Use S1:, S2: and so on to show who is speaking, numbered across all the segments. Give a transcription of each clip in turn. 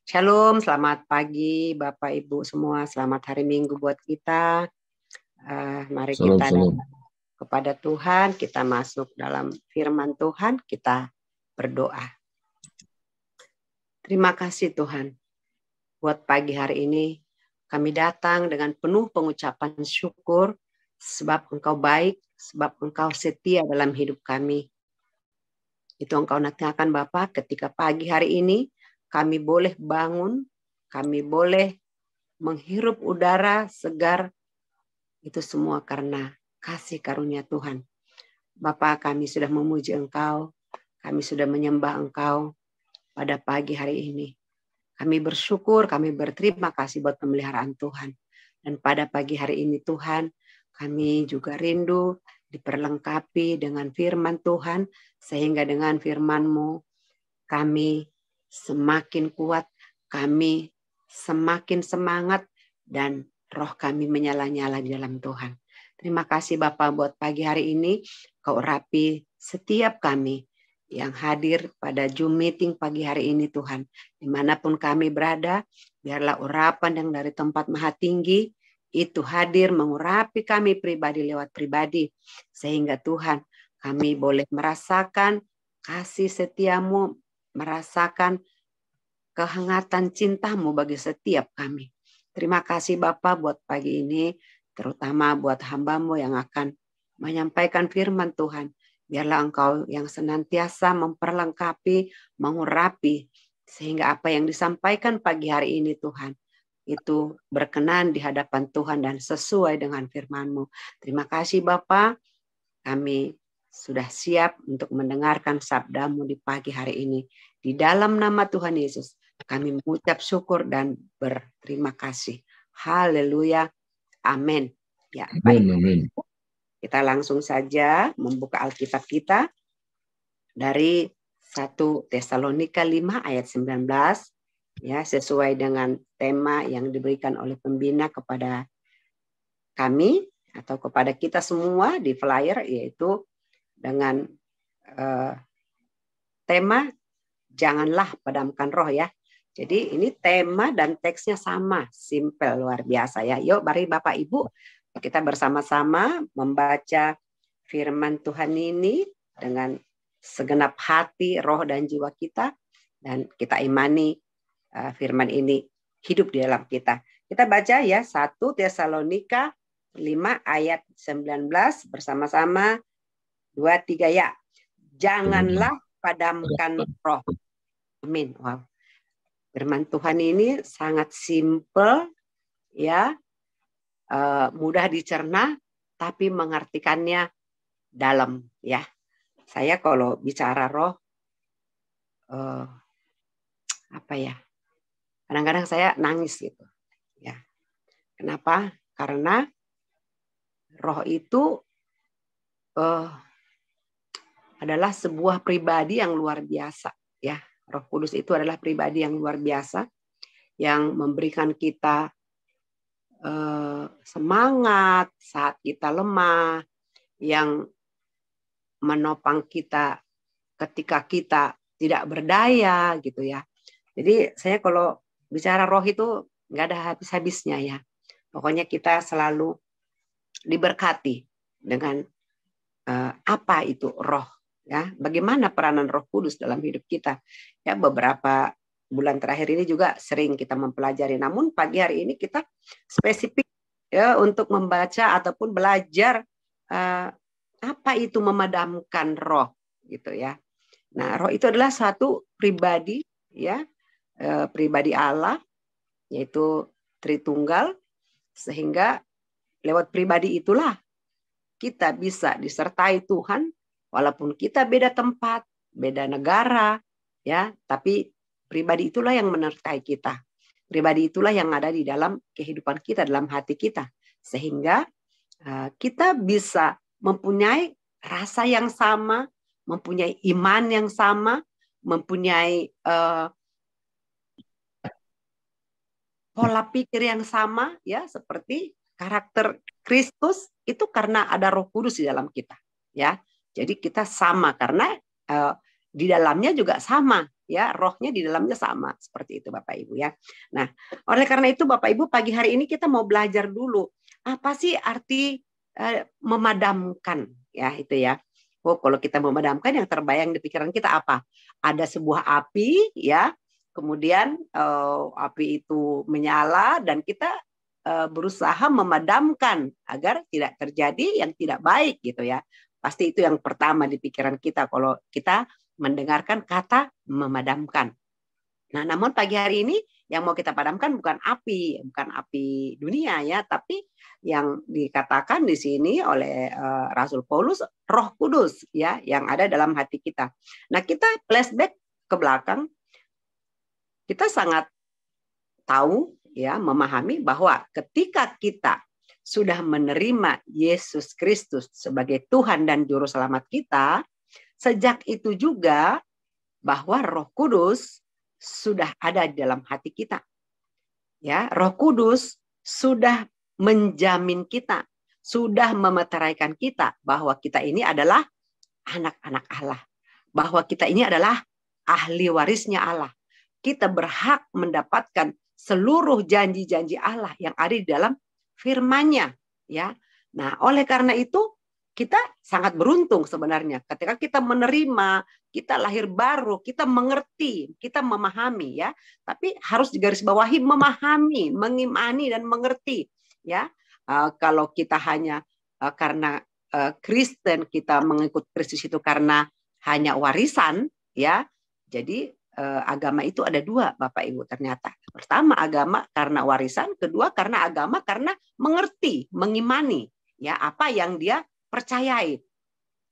S1: Shalom, selamat pagi Bapak Ibu semua. Selamat hari Minggu buat kita. Mari
S2: Salam,
S1: kita
S2: salam.
S1: datang kepada Tuhan, kita masuk dalam firman Tuhan, kita berdoa. Terima kasih Tuhan. Buat pagi hari ini, kami datang dengan penuh pengucapan syukur, sebab Engkau baik, sebab Engkau setia dalam hidup kami. Itu Engkau nyatakan Bapak, ketika pagi hari ini, kami boleh bangun, kami boleh menghirup udara segar, itu semua karena kasih karunia Tuhan. Bapa, kami sudah memuji Engkau, kami sudah menyembah Engkau pada pagi hari ini. Kami bersyukur, kami berterima kasih buat pemeliharaan Tuhan. Dan pada pagi hari ini Tuhan, kami juga rindu diperlengkapi dengan firman Tuhan, sehingga dengan firman-Mu kami semakin kuat, kami semakin semangat, dan roh kami menyala-nyala di dalam Tuhan. Terima kasih Bapak buat pagi hari ini. Kau urapi setiap kami yang hadir pada Zoom meeting pagi hari ini Tuhan. Dimanapun kami berada, biarlah urapan yang dari tempat maha tinggi itu hadir mengurapi kami pribadi lewat pribadi. Sehingga Tuhan, kami boleh merasakan kasih setiamu, merasakan kehangatan cintamu bagi setiap kami. Terima kasih Bapak buat pagi ini, terutama buat hamba-Mu yang akan menyampaikan firman Tuhan. Biarlah Engkau yang senantiasa memperlengkapi, mengurapi, sehingga apa yang disampaikan pagi hari ini Tuhan, itu berkenan di hadapan Tuhan dan sesuai dengan firman-Mu. Terima kasih Bapak, kami sudah siap untuk mendengarkan sabda-Mu di pagi hari ini. Di dalam nama Tuhan Yesus, kami mengucap syukur dan berterima kasih. Haleluya. Amin. Ya, baik.
S2: Amin.
S1: Kita langsung saja membuka Alkitab kita dari 1 Tesalonika 5 ayat 19, ya, sesuai dengan tema yang diberikan oleh pembina kepada kami atau kepada kita semua di flyer, yaitu dengan tema janganlah padamkan roh, ya. Jadi ini tema dan teksnya sama, simple, luar biasa ya. Yuk mari Bapak Ibu kita bersama-sama membaca firman Tuhan ini dengan segenap hati, roh dan jiwa kita, dan kita imani firman ini hidup di dalam kita. Kita baca ya 1 Tesalonika 5 ayat 19 bersama-sama, 2, 3 ya. Janganlah padamkan roh. Amin. Wow. Firman Tuhan ini sangat simple, ya, mudah dicerna, tapi mengartikannya dalam, ya. Saya kalau bicara roh, apa ya? Kadang-kadang saya nangis gitu, ya. Kenapa? Karena roh itu adalah sebuah pribadi yang luar biasa, ya. Roh Kudus itu adalah pribadi yang luar biasa yang memberikan kita semangat saat kita lemah, yang menopang kita ketika kita tidak berdaya gitu ya. Jadi saya kalau bicara roh itu nggak ada habis-habisnya ya. Pokoknya kita selalu diberkati dengan apa itu roh, ya. Bagaimana peranan Roh Kudus dalam hidup kita. Ya, beberapa bulan terakhir ini juga sering kita mempelajari. Namun pagi hari ini kita spesifik ya untuk membaca ataupun belajar apa itu memadamkan roh gitu ya. Nah, roh itu adalah satu pribadi ya, pribadi Allah, yaitu Tritunggal, sehingga lewat pribadi itulah kita bisa disertai Tuhan walaupun kita beda tempat, beda negara, ya, tapi pribadi itulah yang menyertai kita. Pribadi itulah yang ada di dalam kehidupan kita, dalam hati kita, sehingga kita bisa mempunyai rasa yang sama, mempunyai iman yang sama, mempunyai pola pikir yang sama, ya, seperti karakter Kristus itu karena ada Roh Kudus di dalam kita, ya. Jadi kita sama karena di dalamnya juga sama, ya rohnya di dalamnya sama, seperti itu Bapak Ibu ya. Nah, oleh karena itu Bapak Ibu, pagi hari ini kita mau belajar dulu apa sih arti memadamkan, ya itu ya. Oh, kalau kita memadamkan, yang terbayang di pikiran kita apa? Ada sebuah api, ya, kemudian api itu menyala dan kita berusaha memadamkan agar tidak terjadi yang tidak baik gitu ya. Pasti itu yang pertama di pikiran kita kalau kita mendengarkan kata memadamkan. Nah, namun pagi hari ini yang mau kita padamkan bukan api dunia ya, tapi yang dikatakan di sini oleh Rasul Paulus, Roh Kudus ya, yang ada dalam hati kita. Nah, kita flashback ke belakang, kita sangat tahu ya, memahami bahwa ketika kita sudah menerima Yesus Kristus sebagai Tuhan dan Juru Selamat kita, sejak itu juga bahwa Roh Kudus sudah ada di dalam hati kita. Ya, Roh Kudus sudah menjamin kita, sudah memeteraikan kita bahwa kita ini adalah anak-anak Allah, bahwa kita ini adalah ahli warisnya Allah. Kita berhak mendapatkan seluruh janji-janji Allah yang ada di dalam firman-Nya, ya. Nah, oleh karena itu kita sangat beruntung sebenarnya ketika kita menerima, kita lahir baru, kita mengerti, kita memahami ya. Tapi harus digarisbawahi memahami, mengimani dan mengerti ya. Kalau kita hanya karena Kristen, kita mengikut Kristus itu karena hanya warisan ya. Jadi agama itu ada dua Bapak Ibu ternyata. Pertama agama karena warisan, kedua karena agama karena mengerti, mengimani ya apa yang dia percayai.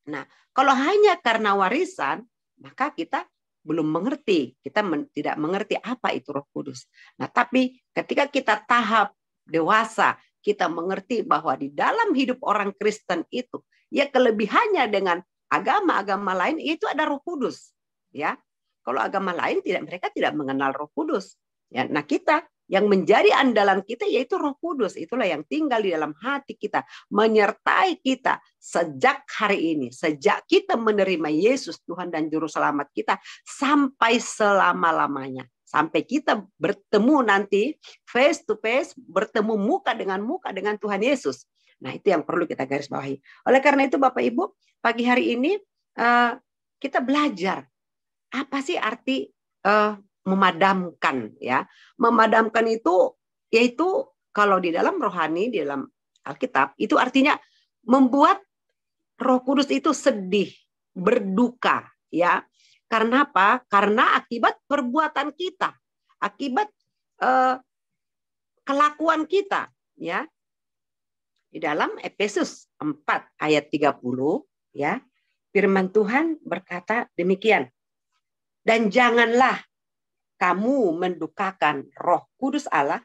S1: Nah, kalau hanya karena warisan, maka kita belum mengerti, kita tidak mengerti apa itu Roh Kudus. Nah, tapi ketika kita tahap dewasa, kita mengerti bahwa di dalam hidup orang Kristen itu, ya kelebihannya dengan agama-agama lain itu ada Roh Kudus, ya. Kalau agama lain mereka tidak mengenal Roh Kudus. Ya, nah kita yang menjadi andalan kita yaitu Roh Kudus. Itulah yang tinggal di dalam hati kita, menyertai kita sejak hari ini, sejak kita menerima Yesus Tuhan dan Juru Selamat kita sampai selama-lamanya. Sampai kita bertemu nanti face to face, bertemu muka dengan Tuhan Yesus. Nah, itu yang perlu kita garis bawahi. Oleh karena itu Bapak Ibu, pagi hari ini kita belajar apa sih arti memadamkan ya? Memadamkan itu yaitu kalau di dalam rohani, di dalam Alkitab itu artinya membuat Roh Kudus itu sedih, berduka ya. Karena apa? Karena akibat perbuatan kita, akibat kelakuan kita ya. Di dalam Efesus 4 ayat 30 ya, firman Tuhan berkata demikian. Dan janganlah kamu mendukakan Roh Kudus Allah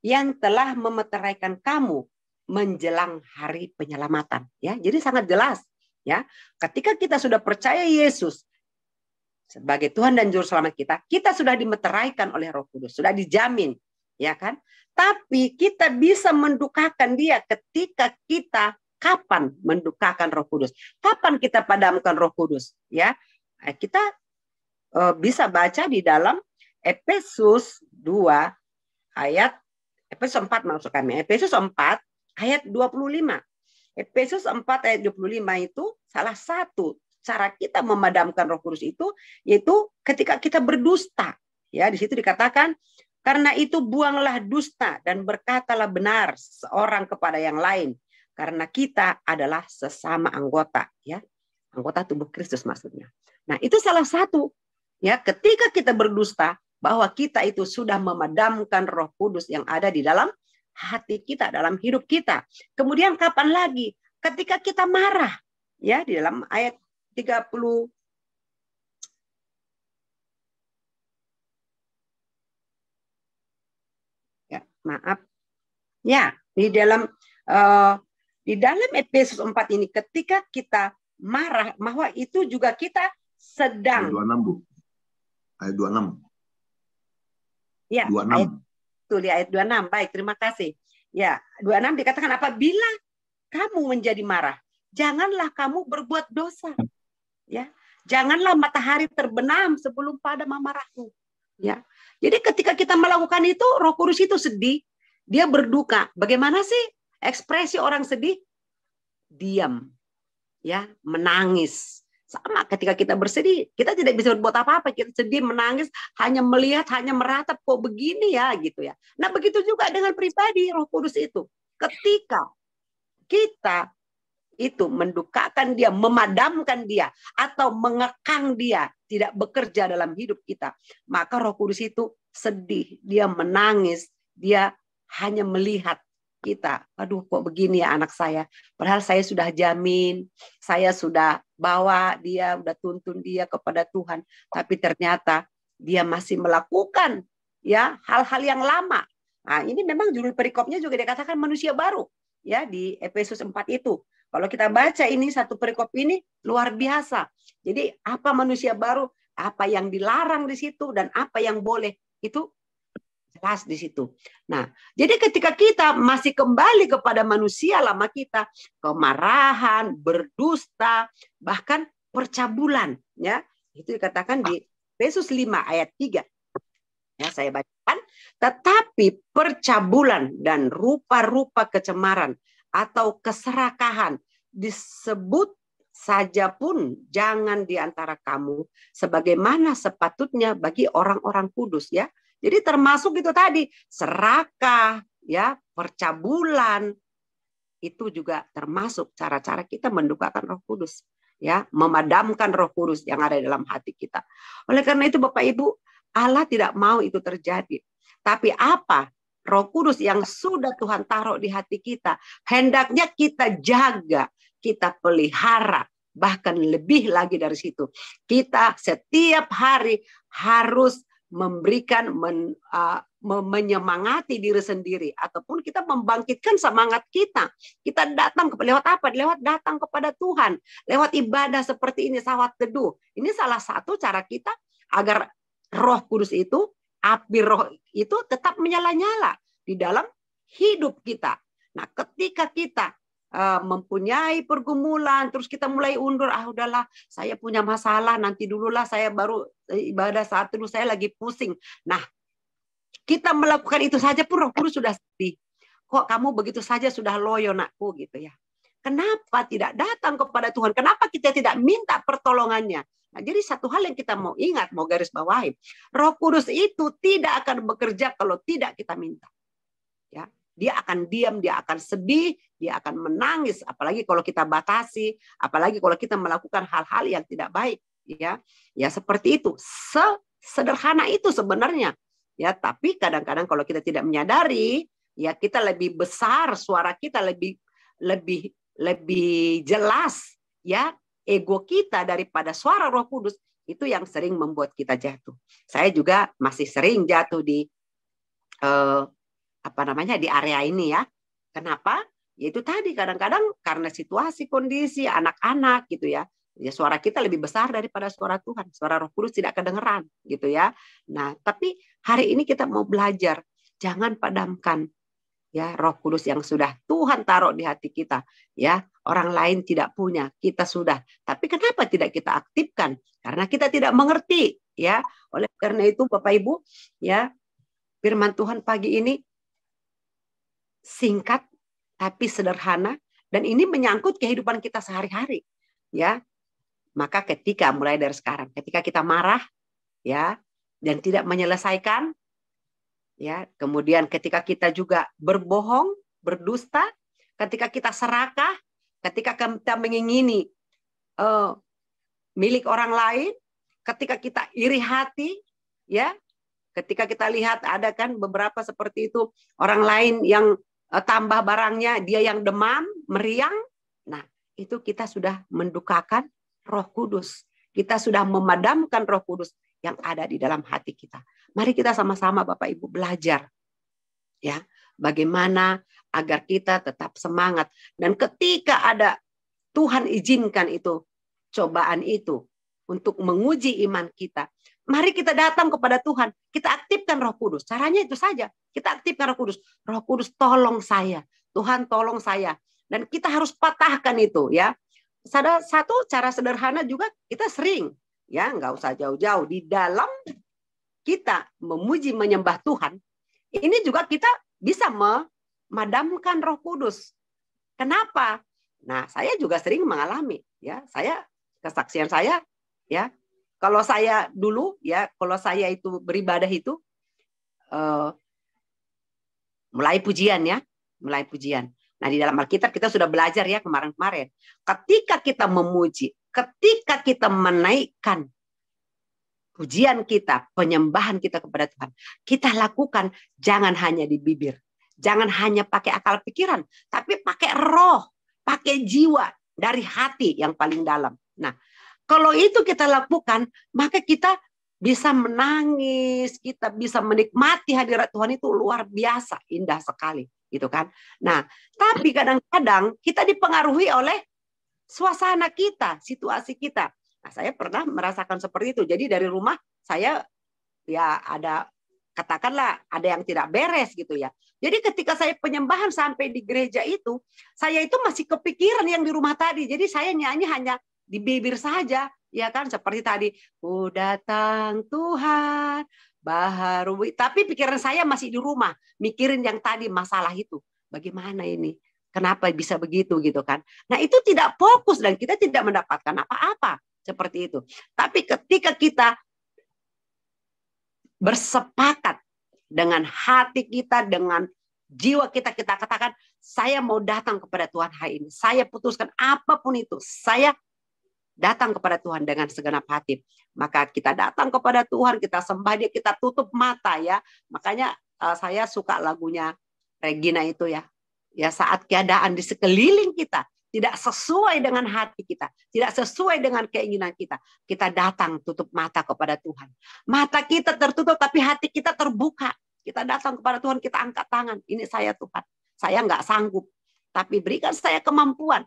S1: yang telah memeteraikan kamu menjelang hari penyelamatan. Ya, jadi sangat jelas. Ya, ketika kita sudah percaya Yesus sebagai Tuhan dan Juru Selamat kita, kita sudah dimeteraikan oleh Roh Kudus, sudah dijamin, ya kan? Tapi kita bisa mendukakan Dia ketika kita kapan mendukakan Roh Kudus? Kapan kita padamkan Roh Kudus? Ya, kita bisa baca di dalam Efesus 2 ayat Efesus 4 maksud kami. Efesus 4 ayat 25. Efesus 4 ayat 25 itu salah satu cara kita memadamkan Roh Kudus itu yaitu ketika kita berdusta. Ya, di situ dikatakan karena itu buanglah dusta dan berkatalah benar seorang kepada yang lain karena kita adalah sesama anggota ya. Anggota tubuh Kristus maksudnya. Nah, itu salah satu. Ya, ketika kita berdusta bahwa kita itu sudah memadamkan Roh Kudus yang ada di dalam hati kita, dalam hidup kita. Kemudian kapan lagi? Ketika kita marah. Ya, di dalam ayat 30 ya, maaf. Ya, di dalam Efesus 4 ini ketika kita marah, bahwa itu juga kita sedang
S2: ayat 26.
S1: Ya,
S2: 26.
S1: Ayat 26. Baik, terima kasih. Ya, 26 dikatakan apabila kamu menjadi marah, janganlah kamu berbuat dosa. Ya. Janganlah matahari terbenam sebelum padam amarahmu. Ya. Jadi ketika kita melakukan itu, Roh Kudus itu sedih, dia berduka. Bagaimana sih ekspresi orang sedih? Diam, ya, menangis. Sama ketika kita bersedih, kita tidak bisa berbuat apa-apa. Kita sedih, menangis, hanya melihat, hanya meratap, kok begini ya, gitu ya. Nah, begitu juga dengan pribadi Roh Kudus itu. Ketika kita itu mendukakan dia, memadamkan dia, atau mengekang dia, tidak bekerja dalam hidup kita, maka Roh Kudus itu sedih, dia menangis, dia hanya melihat kita. Aduh, kok begini ya anak saya. Padahal saya sudah jamin, saya sudah bawa dia, sudah tuntun dia kepada Tuhan, tapi ternyata dia masih melakukan ya hal-hal yang lama. Nah, ini memang judul perikopnya juga dikatakan manusia baru ya di Efesus 4 itu. Kalau kita baca ini satu perikop ini luar biasa. Jadi apa manusia baru, apa yang dilarang di situ dan apa yang boleh itu jelas di situ. Nah, jadi ketika kita masih kembali kepada manusia lama kita, kemarahan, berdusta, bahkan percabulan, ya. Itu dikatakan di Efesus 5 ayat 3. Ya, saya bacakan, tetapi percabulan dan rupa-rupa kecemaran atau keserakahan disebut saja pun jangan di antara kamu sebagaimana sepatutnya bagi orang-orang kudus, ya. Jadi termasuk itu tadi serakah, ya, percabulan, itu juga termasuk cara-cara kita mendukakan Roh Kudus, ya, memadamkan Roh Kudus yang ada dalam hati kita. Oleh karena itu Bapak Ibu, Allah tidak mau itu terjadi. Tapi apa? Roh Kudus yang sudah Tuhan taruh di hati kita, hendaknya kita jaga, kita pelihara, bahkan lebih lagi dari situ. Kita setiap hari harus memberikan, menyemangati diri sendiri, ataupun kita membangkitkan semangat kita. Kita datang lewat apa? Lewat datang kepada Tuhan, lewat ibadah seperti ini, salat teduh. Ini salah satu cara kita agar Roh Kudus itu, api Roh itu tetap menyala-nyala di dalam hidup kita. Nah, ketika kita mempunyai pergumulan, terus kita mulai undur, udahlah, saya punya masalah, nanti dululah, saya baru ibadah saat teduh, saya lagi pusing. Nah, kita melakukan itu saja pun Roh Kudus sudah sedih. Kok kamu begitu saja sudah loyo nakku, gitu ya. Kenapa tidak datang kepada Tuhan? Kenapa kita tidak minta pertolongannya? Nah, jadi satu hal yang kita mau ingat, mau garis bawahi, Roh Kudus itu tidak akan bekerja kalau tidak kita minta. Ya, dia akan diam, dia akan sedih, dia akan menangis, apalagi kalau kita batasi, apalagi kalau kita melakukan hal-hal yang tidak baik, ya. Ya seperti itu. Sederhana itu sebenarnya. Ya, tapi kadang-kadang kalau kita tidak menyadari, ya kita lebih besar, suara kita lebih jelas, ya, ego kita daripada suara Roh Kudus, itu yang sering membuat kita jatuh. Saya juga masih sering jatuh di di area ini, ya. Kenapa? Yaitu tadi kadang-kadang karena situasi, kondisi, anak-anak gitu ya. Ya suara kita lebih besar daripada suara Tuhan. Suara Roh Kudus tidak kedengeran gitu ya. Nah, tapi hari ini kita mau belajar, jangan padamkan ya Roh Kudus yang sudah Tuhan taruh di hati kita, ya. Orang lain tidak punya, kita sudah. Tapi kenapa tidak kita aktifkan? Karena kita tidak mengerti, ya. Oleh karena itu Bapak Ibu, ya, firman Tuhan pagi ini singkat tapi sederhana, dan ini menyangkut kehidupan kita sehari-hari, ya. Maka ketika mulai dari sekarang, ketika kita marah, ya, dan tidak menyelesaikan, ya, kemudian ketika kita juga berbohong, berdusta, ketika kita serakah, ketika kita mengingini milik orang lain, ketika kita iri hati, ya, ketika kita lihat ada kan beberapa seperti itu, orang lain yang tambah barangnya, dia yang demam, meriang. Nah, itu kita sudah mendukakan Roh Kudus. Kita sudah memadamkan Roh Kudus yang ada di dalam hati kita. Mari kita sama-sama Bapak Ibu belajar, ya, bagaimana agar kita tetap semangat. Dan ketika ada Tuhan izinkan itu, cobaan itu untuk menguji iman kita, mari kita datang kepada Tuhan. Kita aktifkan Roh Kudus. Caranya itu saja. Kita aktifkan Roh Kudus. Roh Kudus tolong saya. Tuhan tolong saya. Dan kita harus patahkan itu, ya. satu cara sederhana juga kita sering, ya nggak usah jauh-jauh, di dalam kita memuji menyembah Tuhan, ini juga kita bisa memadamkan Roh Kudus. Kenapa? Nah, saya juga sering mengalami, ya. Kesaksian saya, ya. Kalau saya dulu, ya, kalau saya itu beribadah itu mulai pujian, ya, mulai pujian. Nah, di dalam Alkitab kita sudah belajar, ya, kemarin-kemarin. Ketika kita memuji, ketika kita menaikkan pujian kita, penyembahan kita kepada Tuhan, kita lakukan jangan hanya di bibir, jangan hanya pakai akal pikiran, tapi pakai roh, pakai jiwa dari hati yang paling dalam. Nah, kalau itu kita lakukan, maka kita bisa menangis, kita bisa menikmati hadirat Tuhan, itu luar biasa, indah sekali, gitu kan. Nah, tapi kadang-kadang kita dipengaruhi oleh suasana kita, situasi kita. Nah, saya pernah merasakan seperti itu. Jadi dari rumah saya, ya, ada, katakanlah ada yang tidak beres gitu, ya. Jadi ketika saya penyembahan sampai di gereja itu, saya itu masih kepikiran yang di rumah tadi. Jadi saya nyanyi hanya di bibir saja, ya kan, seperti tadi, "Ku datang Tuhan, baharui." Tapi pikiran saya masih di rumah, mikirin yang tadi masalah itu. Bagaimana ini? Kenapa bisa begitu, gitu kan? Nah, itu tidak fokus dan kita tidak mendapatkan apa-apa seperti itu. Tapi ketika kita bersepakat dengan hati kita, dengan jiwa kita, kita katakan, saya mau datang kepada Tuhan hari ini. Saya putuskan apapun itu, saya datang kepada Tuhan dengan segenap hati. Maka kita datang kepada Tuhan, kita sembah Dia, kita tutup mata, ya. Makanya saya suka lagunya Regina itu, ya. Ya, saat keadaan di sekeliling kita tidak sesuai dengan hati kita, tidak sesuai dengan keinginan kita, kita datang tutup mata kepada Tuhan. Mata kita tertutup tapi hati kita terbuka. Kita datang kepada Tuhan, kita angkat tangan. Ini saya Tuhan, saya nggak sanggup, tapi berikan saya kemampuan,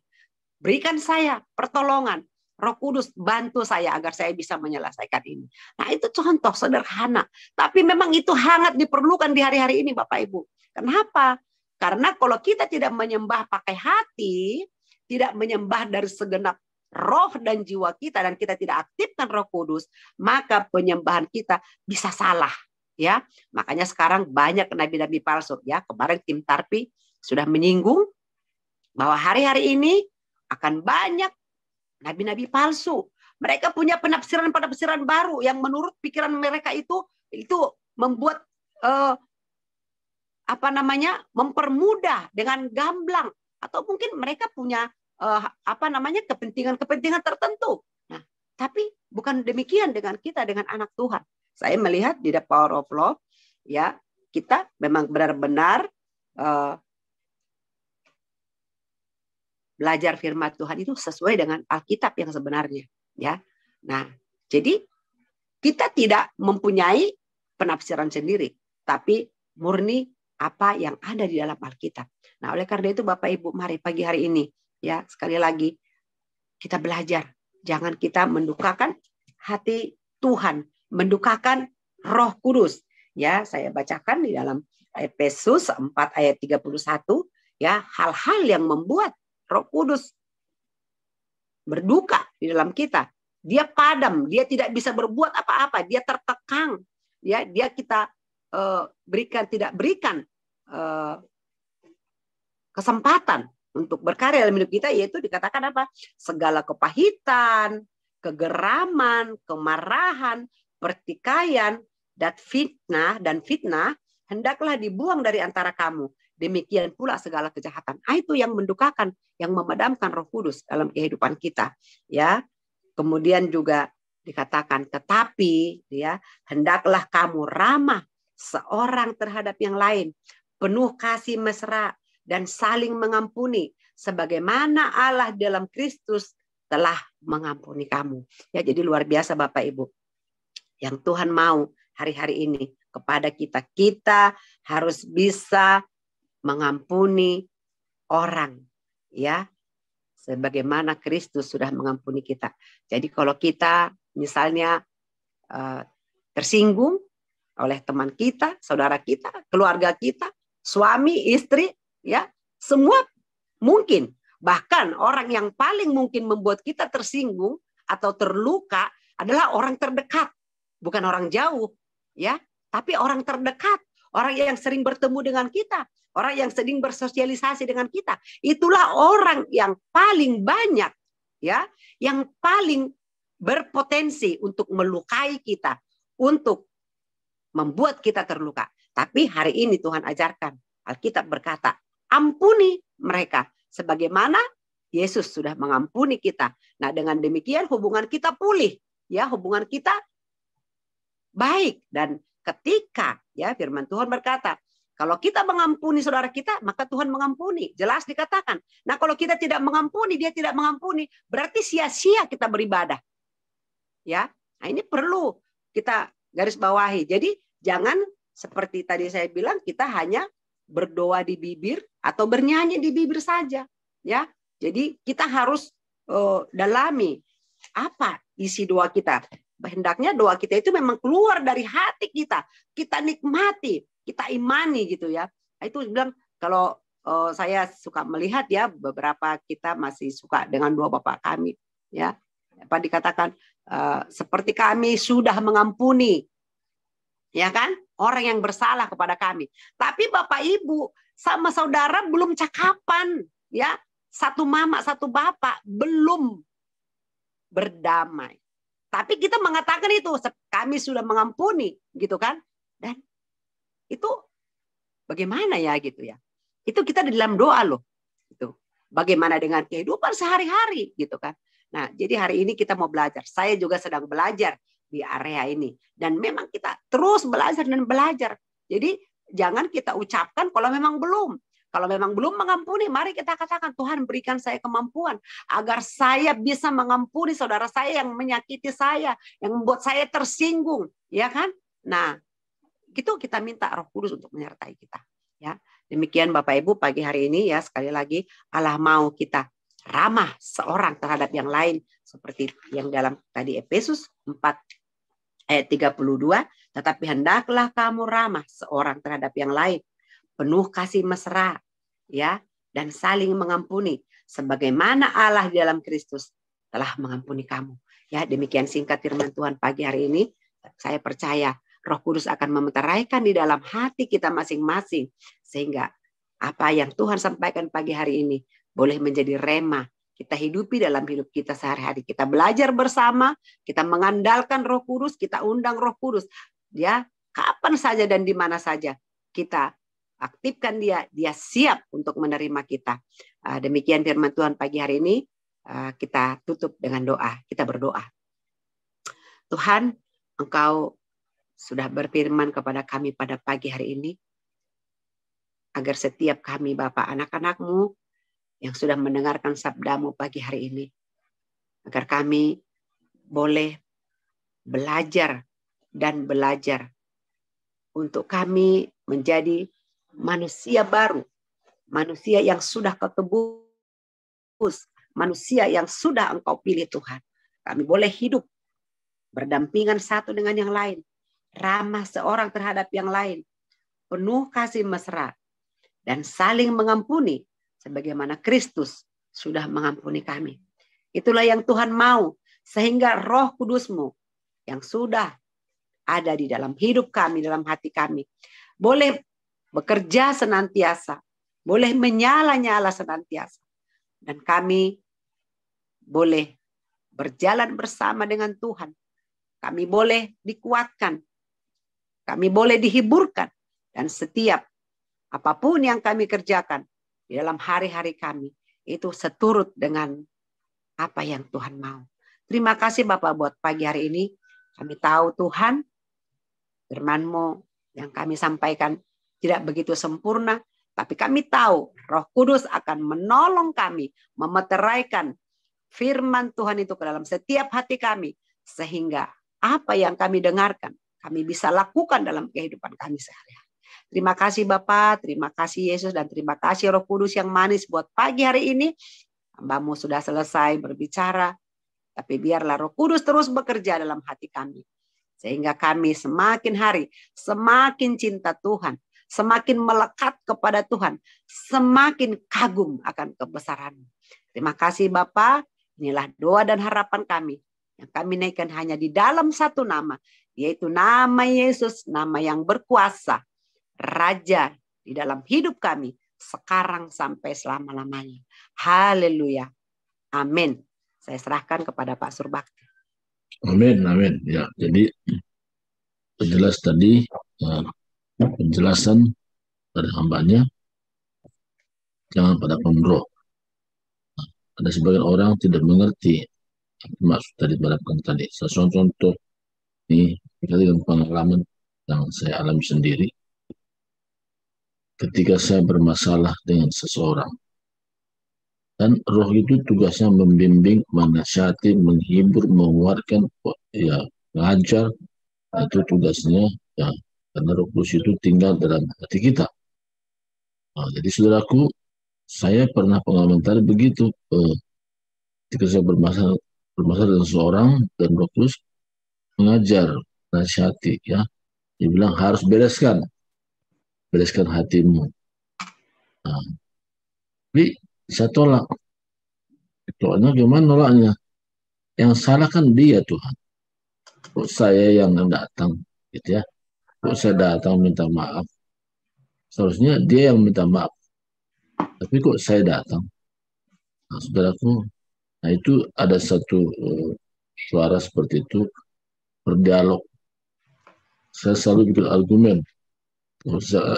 S1: berikan saya pertolongan. Roh Kudus bantu saya agar saya bisa menyelesaikan ini. Nah, itu contoh sederhana, tapi memang itu sangat diperlukan di hari-hari ini, Bapak Ibu. Kenapa? Karena kalau kita tidak menyembah pakai hati, tidak menyembah dari segenap roh dan jiwa kita, dan kita tidak aktifkan Roh Kudus, maka penyembahan kita bisa salah, ya. Makanya sekarang banyak nabi-nabi palsu, ya. Kemarin tim Tarpi sudah menyinggung bahwa hari-hari ini akan banyak nabi-nabi palsu. Mereka punya penafsiran-penafsiran baru yang menurut pikiran mereka itu membuat mempermudah dengan gamblang, atau mungkin mereka punya kepentingan tertentu. Nah, tapi bukan demikian dengan kita, dengan anak Tuhan. Saya melihat di The Power of Love, ya, kita memang benar-benar belajar firman Tuhan itu sesuai dengan Alkitab yang sebenarnya, ya. Nah, jadi kita tidak mempunyai penafsiran sendiri, tapi murni apa yang ada di dalam Alkitab. Nah, oleh karena itu Bapak Ibu, mari pagi hari ini, ya, sekali lagi kita belajar. Jangan kita mendukakan hati Tuhan, mendukakan Roh Kudus. Ya, saya bacakan di dalam Efesus 4 ayat 31, ya, hal-hal yang membuat Roh Kudus berduka di dalam kita. Dia padam, dia tidak bisa berbuat apa-apa, dia terkekang. Ya, dia kita tidak berikan kesempatan untuk berkarya dalam hidup kita, yaitu dikatakan apa? Segala kepahitan, kegeraman, kemarahan, pertikaian, dan fitnah hendaklah dibuang dari antara kamu. Demikian pula segala kejahatan. Itu yang mendukakan, yang memadamkan Roh Kudus dalam kehidupan kita, ya. Kemudian juga dikatakan, tetapi, ya, hendaklah kamu ramah seorang terhadap yang lain, penuh kasih mesra dan saling mengampuni, sebagaimana Allah dalam Kristus telah mengampuni kamu. Ya, jadi luar biasa Bapak Ibu. Yang Tuhan mau hari-hari ini kepada kita, kita harus bisa mengampuni orang, ya, sebagaimana Kristus sudah mengampuni kita. Jadi kalau kita misalnya tersinggung oleh teman kita, saudara kita, keluarga kita, suami, istri, ya, semua mungkin Bahkan orang yang paling mungkin membuat kita tersinggung atau terluka adalah orang terdekat, bukan orang jauh, ya, tapi orang terdekat, orang yang sering bertemu dengan kita, orang yang sering bersosialisasi dengan kita. Itulah orang yang paling banyak, ya, yang paling berpotensi untuk melukai kita, untuk membuat kita terluka. Tapi hari ini Tuhan ajarkan, Alkitab berkata, ampuni mereka sebagaimana Yesus sudah mengampuni kita. Nah, dengan demikian hubungan kita pulih, ya, hubungan kita baik. Dan ketika, ya, firman Tuhan berkata, kalau kita mengampuni saudara kita, maka Tuhan mengampuni. Jelas dikatakan. Nah, kalau kita tidak mengampuni, dia tidak mengampuni, berarti sia-sia kita beribadah. Ya, nah ini perlu kita garis bawahi. Jadi jangan seperti tadi saya bilang, kita hanya berdoa di bibir atau bernyanyi di bibir saja, ya. Jadi kita harus dalami apa isi doa kita. Hendaknya doa kita itu memang keluar dari hati kita. Kita nikmati, kita imani gitu ya. Nah, itu bilang kalau saya suka melihat ya, beberapa kita masih suka dengan doa Bapa kami, ya. Apa dikatakan seperti kami sudah mengampuni, ya kan, orang yang bersalah kepada kami. Tapi Bapak Ibu sama saudara belum cakapan, ya. Satu mama, satu bapak belum berdamai. Tapi kita mengatakan itu, kami sudah mengampuni, gitu kan? Dan itu bagaimana ya gitu ya? Itu kita di dalam doa loh. Itu bagaimana dengan kehidupan sehari-hari, gitu kan? Nah, jadi hari ini kita mau belajar. Saya juga sedang belajar di area ini. Dan memang kita terus belajar dan belajar. Jadi jangan kita ucapkan kalau memang belum. Kalau memang belum mengampuni, mari kita katakan, Tuhan berikan saya kemampuan agar saya bisa mengampuni saudara saya yang menyakiti saya, yang membuat saya tersinggung, ya kan? Nah, itu kita minta Roh Kudus untuk menyertai kita, ya. Demikian Bapak Ibu pagi hari ini ya, sekali lagi Allah mau kita ramah seorang terhadap yang lain seperti yang dalam tadi Efesus 4 ayat 32, tetapi hendaklah kamu ramah seorang terhadap yang lain, penuh kasih mesra, ya, dan saling mengampuni sebagaimana Allah di dalam Kristus telah mengampuni kamu. Ya, demikian singkat firman Tuhan pagi hari ini. Saya percaya Roh Kudus akan memeteraikan di dalam hati kita masing-masing sehingga apa yang Tuhan sampaikan pagi hari ini boleh menjadi rema kita hidupi dalam hidup kita sehari-hari. Kita belajar bersama, kita mengandalkan Roh Kudus, kita undang Roh Kudus. Ya, kapan saja dan di mana saja kita aktifkan dia siap untuk menerima kita. Demikian firman Tuhan pagi hari ini. Kita tutup dengan doa. Kita berdoa. Tuhan, Engkau sudah berfirman kepada kami pada pagi hari ini, agar setiap kami Bapak anak-anak-Mu yang sudah mendengarkan sabda-Mu pagi hari ini, agar kami boleh belajar dan belajar untuk kami menjadi manusia baru, manusia yang sudah Kau tebus, manusia yang sudah Engkau pilih Tuhan. Kami boleh hidup berdampingan satu dengan yang lain, ramah seorang terhadap yang lain, penuh kasih mesra, dan saling mengampuni sebagaimana Kristus sudah mengampuni kami. Itulah yang Tuhan mau, sehingga Roh Kudus-Mu yang sudah ada di dalam hidup kami, dalam hati kami, boleh bekerja senantiasa, boleh menyala-nyala senantiasa. Dan kami boleh berjalan bersama dengan Tuhan. Kami boleh dikuatkan. Kami boleh dihiburkan. Dan setiap apapun yang kami kerjakan di dalam hari-hari kami, itu seturut dengan apa yang Tuhan mau. Terima kasih Bapak buat pagi hari ini. Kami tahu Tuhan, firman-Mu yang kami sampaikan tidak begitu sempurna, tapi kami tahu Roh Kudus akan menolong kami memeteraikan firman Tuhan itu ke dalam setiap hati kami, sehingga apa yang kami dengarkan kami bisa lakukan dalam kehidupan kami sehari-hari. Terima kasih Bapa, terima kasih Yesus, dan terima kasih Roh Kudus yang manis buat pagi hari ini. Hamba-Mu sudah selesai berbicara, tapi biarlah Roh Kudus terus bekerja dalam hati kami, sehingga kami semakin hari semakin cinta Tuhan, semakin melekat kepada Tuhan, semakin kagum akan kebesaran-Mu. Terima kasih Bapa. Inilah doa dan harapan kami. Yang kami naikkan hanya di dalam satu nama. Yaitu nama Yesus. Nama yang berkuasa. Raja di dalam hidup kami. Sekarang sampai selama-lamanya. Haleluya. Amin. Saya serahkan kepada Pak Surbakti.
S3: Amin, amin. Ya, jadi jelas tadi penjelasan dari hambanya, jangan pada pemroh. Ada sebagian orang tidak mengerti maksud dari menerapkan tadi. Contoh ini dengan pengalaman yang saya alami sendiri. Ketika saya bermasalah dengan seseorang, dan roh itu tugasnya membimbing, menasihati, menghibur, menguatkan, ya mengajar, itu tugasnya ya, karena Roh Kudus itu tinggal dalam hati kita. Nah, jadi saudaraku, saya pernah pengalaman tadi begitu. Ketika saya bermasalah dengan seseorang dan Roh Kudus mengajar, nasihati, ya, dia bilang harus bereskan hatimu. Nah, tapi saya tolak. Soalnya gimana nolaknya? Yang salah kan dia, Tuhan. Kok saya yang datang, gitu ya? Kok saya datang minta maaf? Seharusnya dia yang minta maaf. Tapi kok saya datang? Nah, saudaraku, nah itu ada satu suara seperti itu berdialog. Saya selalu bikin argumen.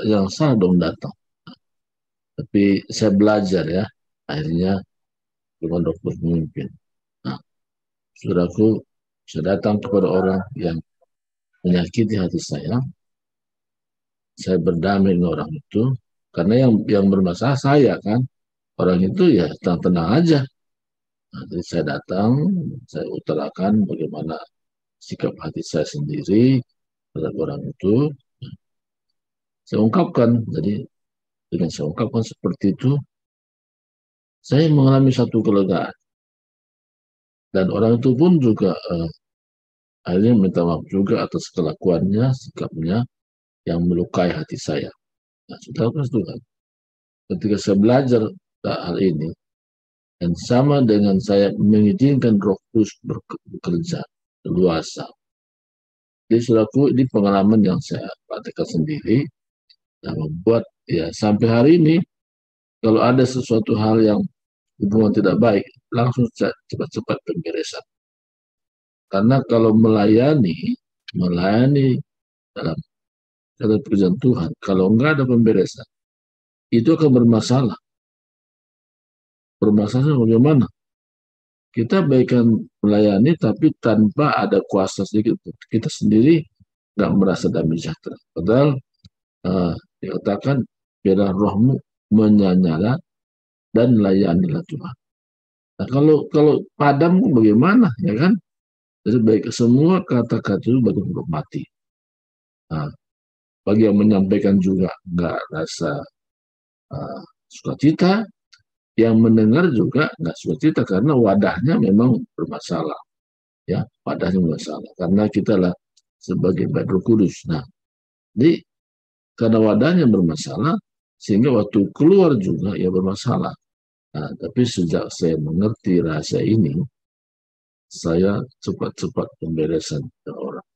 S3: Yang salah dong datang. Tapi saya belajar ya. Akhirnya dengan dokter memimpin. Nah, saudaraku, saya datang kepada orang yang menyakiti hati saya. Saya berdamai dengan orang itu. Karena yang bermasalah saya kan. Orang itu ya tenang-tenang aja. Nah, jadi saya datang, saya utarakan bagaimana sikap hati saya sendiri terhadap orang itu. Saya ungkapkan, jadi dengan saya ungkapkan seperti itu, saya mengalami satu kelegaan. Dan orang itu pun juga akhirnya minta maaf juga atas kelakuannya, sikapnya yang melukai hati saya. Nah, saudara Tuhan, ketika saya belajar hal ini, dan sama dengan saya mengizinkan Roh Kudus bekerja luasa. Jadi saudaraku, ini pengalaman yang saya praktekkan sendiri, yang membuat ya sampai hari ini, kalau ada sesuatu hal yang hubungan tidak baik, langsung cepat-cepat pemberesan. Karena kalau melayani dalam pekerjaan Tuhan, kalau enggak ada pemberesan, itu akan bermasalah. Bermasalah bagaimana? Kita baikkan melayani, tapi tanpa ada kuasa sedikit, kita sendiri nggak merasa damai sejahtera. Padahal dikatakan, biarlah rohmu menyala dan layanilah Tuhan. Nah, kalau padam bagaimana, ya kan? Jadi baik semua kata-kata itu bagi huruf mati. Nah, bagi yang menyampaikan juga nggak rasa sukacita, yang mendengar juga nggak sukacita karena wadahnya memang bermasalah, ya wadahnya bermasalah karena kita lah sebagai bait Roh Kudus. Nah, jadi karena wadahnya bermasalah sehingga waktu keluar juga ya bermasalah. Nah, tapi sejak saya mengerti rahasia ini, saya cepat-cepat pemberesan ke orang.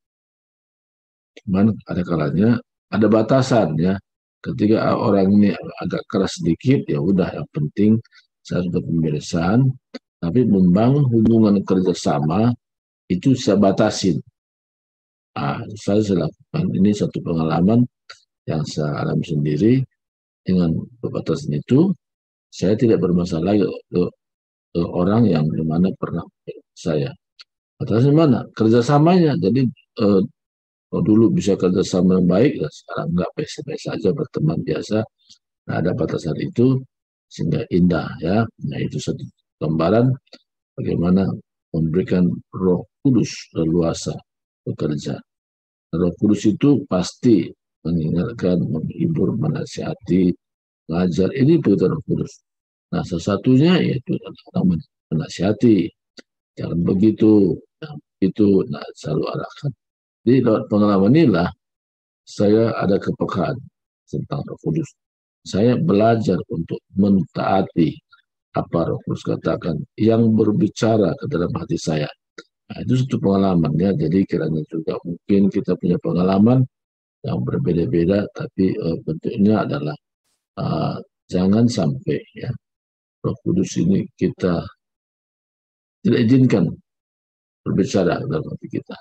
S3: Cuman ada kalanya ada batasan ya. Ketika orang ini agak keras sedikit, ya udah yang penting saya sudah pemberesan. Tapi membangun hubungan kerjasama itu saya batasin. Nah, saya lakukan ini satu pengalaman yang saya alami sendiri dengan pembatasan itu. Saya tidak bermasalah ke orang yang dimana pernah saya. Batasan mana? Kerjasamanya. Jadi dulu bisa kerjasama yang baik, sekarang enggak, biasa-biasa saja berteman biasa. Nah, ada batasan itu sehingga indah ya. Nah, itu satu gambaran bagaimana memberikan Roh Kudus leluasa bekerja. Roh Kudus itu pasti mengingatkan, menghibur, menasihati, mengajar. Ini pekerjaan Roh Kudus. Nah, salah satunya yaitu menasihati. Jangan begitu, jangan begitu. Nah, selalu arahkan. Di lewat pengalaman inilah saya ada kepekaan tentang Roh Kudus. Saya belajar untuk mentaati apa Roh Kudus katakan, yang berbicara ke dalam hati saya. Nah, itu satu pengalaman ya. Jadi kiranya juga mungkin kita punya pengalaman yang berbeda-beda, tapi bentuknya adalah jangan sampai ya Roh Kudus ini kita tidak izinkan berbicara dalam hati kita.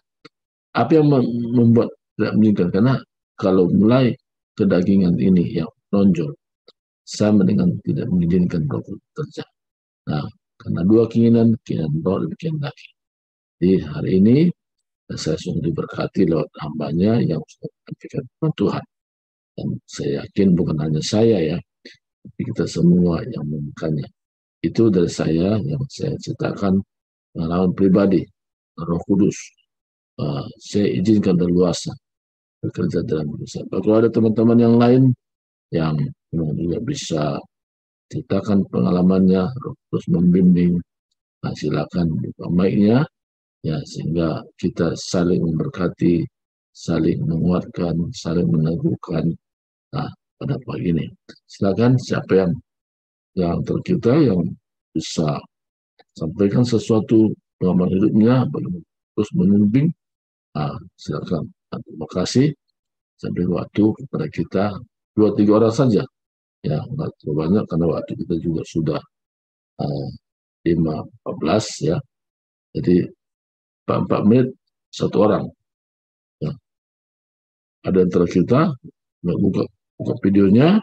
S3: Apa yang membuat tidak menginginkan? Karena kalau mulai kedagingan ini yang menonjol, saya mendingan tidak mengizinkan Roh Kudus bekerja. Nah, karena dua keinginan roh dan keinginan daging. Jadi hari ini saya sungguh diberkati lewat hambanya yang sudah menyampaikan Tuhan. Dan saya yakin bukan hanya saya ya, tapi kita semua yang membukanya. Itu dari saya yang saya ceritakan pengalaman pribadi, Roh Kudus. Saya izinkan leluasa bekerja dalam hidup saya. Kalau ada teman-teman yang lain yang juga bisa ceritakan pengalamannya, Roh Kudus membimbing, nah, silakan buka mic-nya ya, sehingga kita saling memberkati, saling menguatkan, saling meneguhkan. Nah, pada pagi ini silakan siapa yang terkita yang bisa sampaikan sesuatu pengalaman hidupnya, bagaimana terus membimbing. Nah, silakan. Nah, terima kasih. Sampai waktu kepada kita 2-3 orang saja. Ya, nggak terlalu banyak karena waktu kita juga sudah 5:14 ya. Jadi 4 menit satu orang. Ya. Ada antara kita buka videonya.